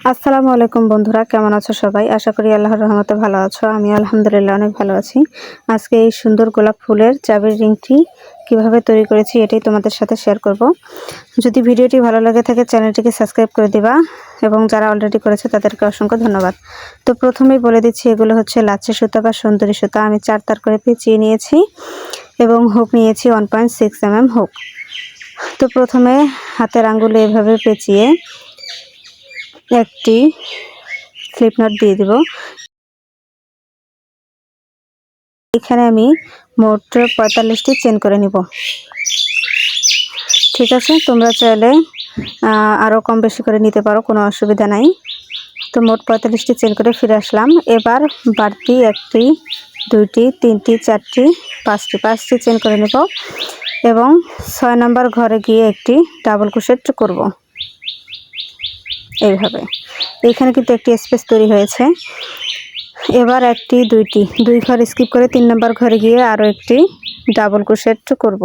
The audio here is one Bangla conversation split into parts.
আসসালামু আলাইকুম বন্ধুরা, কেমন আছো সবাই? আশা করি আল্লাহর রহমতে ভালো আছো। আমি আলহামদুলিল্লাহ অনেক ভালো আছি। আজকে এই সুন্দর গোলাপ ফুলের চাবির রিংটি কিভাবে তৈরি করেছি এটাই তোমাদের সাথে শেয়ার করব। যদি ভিডিওটি ভালো লাগে থাকে চ্যানেলটিকে সাবস্ক্রাইব করে দিবা এবং যারা অলরেডি করেছে তাদেরকে অসংখ্য ধন্যবাদ। তো প্রথমেই বলে দিচ্ছি, এগুলো হচ্ছে লাচ্ছি সুতা বা সুন্দরী সুতা। আমি 4 তার করে পেঁচিয়ে নিয়েছি এবং হুক নিয়েছি 1.6 mm হুক। তো প্রথমে হাতের আঙ্গুলে এভাবে পেঁচিয়ে একটি স্লিপ নট দিয়ে দিব। এখানে আমি মোট 45টি চেন করে নিব। ঠিক আছে, তোমরা চাইলে আরও কম বেশি করে নিতে পারো, কোনো অসুবিধা নাই। তো মোট 45টি চেন করে ফিরে আসলাম। এবার বাড়তি 1টি 2টি 3টি 4টি 5টি চেন করে নেব এবং 6 নম্বর ঘরে গিয়ে একটি ডাবল ক্রোশেট করব। এইভাবে এখানে কিন্তু একটি স্পেস তৈরি হয়েছে। এবার 1টি 2টি 2 ঘর স্কিপ করে 3 নম্বর ঘরে গিয়ে আরও একটি ডাবল ক্রোশেট করব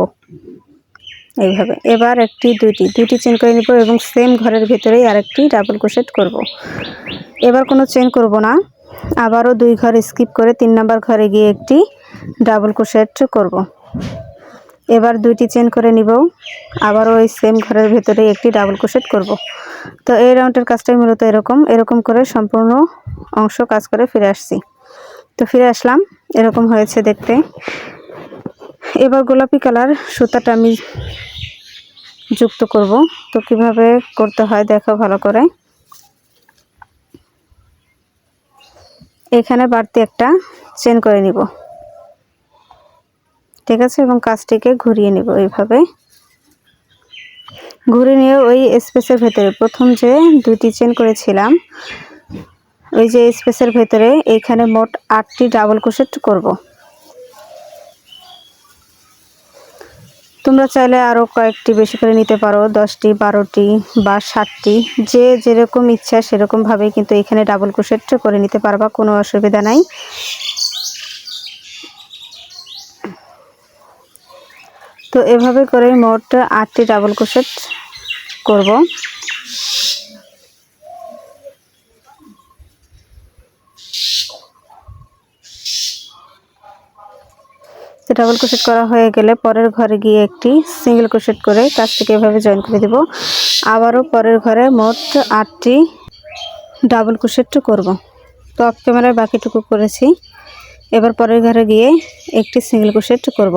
এইভাবে। এবার 1টি 2টি চেন করে নেব এবং সেম ঘরের ভিতরেই আরেকটি ডাবল ক্রোশেট করব। এবার কোনো চেন করব না, আবারও 2 ঘর স্কিপ করে 3 নম্বর ঘরে গিয়ে একটি ডাবল ক্রোশেট করব। এবার 2টি চেন করে নিব, আবারও ওই সেম ঘরের ভিতরেই একটি ডাবল ক্রোশেট করব। তো এই রাউন্ডের কাজটাই মূলত এরকম করে সম্পূর্ণ অংশ কাজ করে ফিরে আসছি। তো ফিরে আসলাম, এরকম হয়েছে দেখতে। এবার গোলাপি কালার সুতাটা আমি যুক্ত করব। তো কিভাবে করতে হয় দেখো ভালো করে। এখানে বাড়তি একটা চেন করে নিব, ঠিক আছে, এবং কাজটিকে ঘুরিয়ে নিব। এইভাবে ঘুরিয়ে নিয়ে ওই স্পেসের ভেতরে প্রথম যে 2টি চেন করেছিলাম ওই যে স্পেসের ভেতরে এইখানে মোট 8টি ডাবল ক্রোশেট করব। তোমরা চাইলে আরও কয়েকটি বেশি করে নিতে পারো, 10টি 12টি বা 7টি, যে যেরকম ইচ্ছা সেরকমভাবেই কিন্তু এখানে ডাবল ক্রোশেট করে নিতে পারবা, কোনো অসুবিধা নাই। তো এভাবে করে মোট 8টি ডাবল ক্রোশেট করব। তো ডাবল ক্রোশেট করা হয়ে গেলে পরের ঘরে গিয়ে একটি সিঙ্গেল ক্রোশেট করে কাজটিকে এভাবে জয়েন করে দেব। আবারও পরের ঘরে মোট 8টি ডাবল ক্রোশেট করব। তো অফ ক্যামেরায় বাকিটুকু করেছি। এবার পরের ঘরে গিয়ে একটি সিঙ্গেল ক্রোশেট করব।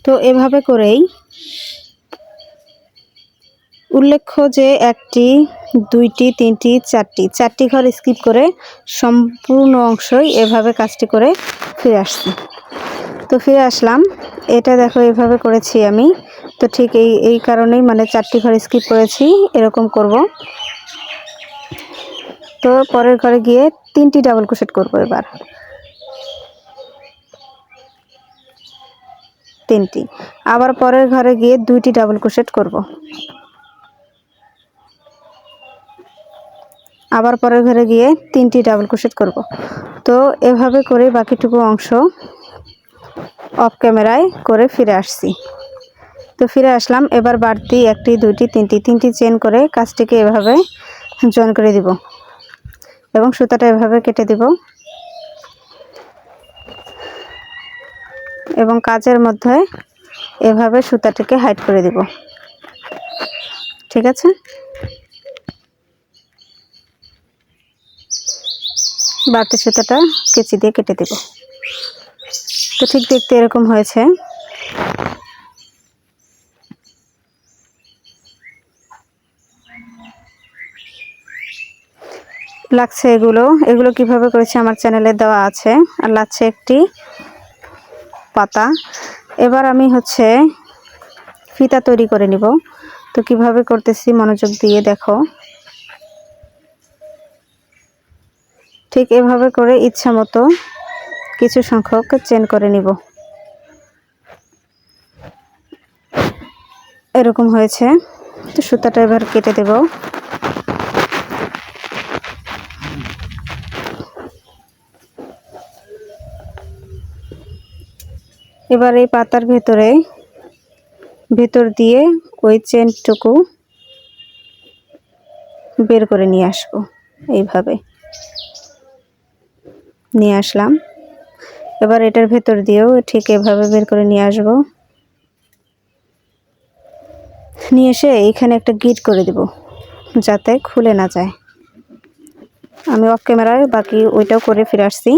তো এভাবে করেই উল্লেখ্য যে 1টি 2টি 3টি 4টি ঘর স্কিপ করে সম্পূর্ণ অংশই এভাবে কাজটি করে ফিরে আসছি। তো ফিরে আসলাম, এটা দেখো এভাবে করেছি আমি। তো ঠিক এই কারণেই মানে 4টি ঘর স্কিপ করেছি, এরকম করব। তো পরের ঘরে গিয়ে 3টি ডাবল ক্রোশেট করব। এবার 3টি, আবার পরের ঘরে গিয়ে 2টি ডাবল ক্রোশেট করব। আবার পরের ঘরে গিয়ে 3টি ডাবল ক্রোশেট করব। তো এভাবে করে বাকিটুকু অংশ অফ ক্যামেরায় করে ফিরে আসছি। তো ফিরে আসলাম, এবার বাড়তি 1টি 2টি 3টি চেন করে কাজটিকে এভাবে জয়েন করে দিব এবং সুতাটা এভাবে কেটে দিব এবং কাজের মধ্যে এভাবে সুতাটিকে হাইড করে দিব। ঠিক আছে, বাড়তি সুতাটা কেচি দিয়ে কেটে দেব। তো ঠিক দেখতে এরকম হয়েছে। লাগছে এগুলো কিভাবে করেছে আমার চ্যানেলে দেওয়া আছে। আর লাগছে একটি পাতা। এবার আমি ফিতা তৈরি করে নিব। তো কিভাবে করতেছি মনোযোগ দিয়ে দেখো। ঠিক এভাবে করে ইচ্ছা মতো কিছু সংখ্যক চেন করে নিব। এরকম হয়েছে। তো সুতাটা এবার কেটে দেব। এবার এই পাতার ভেতর দিয়ে ওই চেনটুকু বের করে নিয়ে আসবো। এইভাবে নিয়ে আসলাম। এবার এটার ভেতর দিয়েও ঠিক এভাবে বের করে নিয়ে আসবো। নিয়ে এসে এইখানে একটা গিট করে দেব যাতে খুলে না যায়। আমি অফ ক্যামেরায় বাকি ওইটাও করে ফিরে আসছি।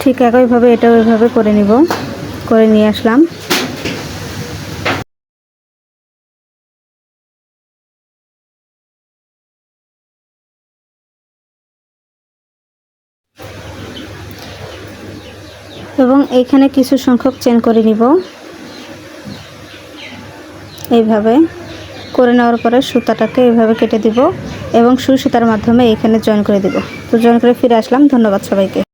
ঠিক একইভাবে এটাও এভাবে করে নিব, করে নিয়ে আসলাম। এবং এইখানে কিছু সংখ্যক চেন করে নিব। এইভাবে করে নেওয়ার পরে সুতাটাকে এইভাবে কেটে দিব এবং সুই সুতার মাধ্যমে এখানে জয়েন করে দিব। তো জয়েন করে ফিরে আসলাম। ধন্যবাদ সবাইকে।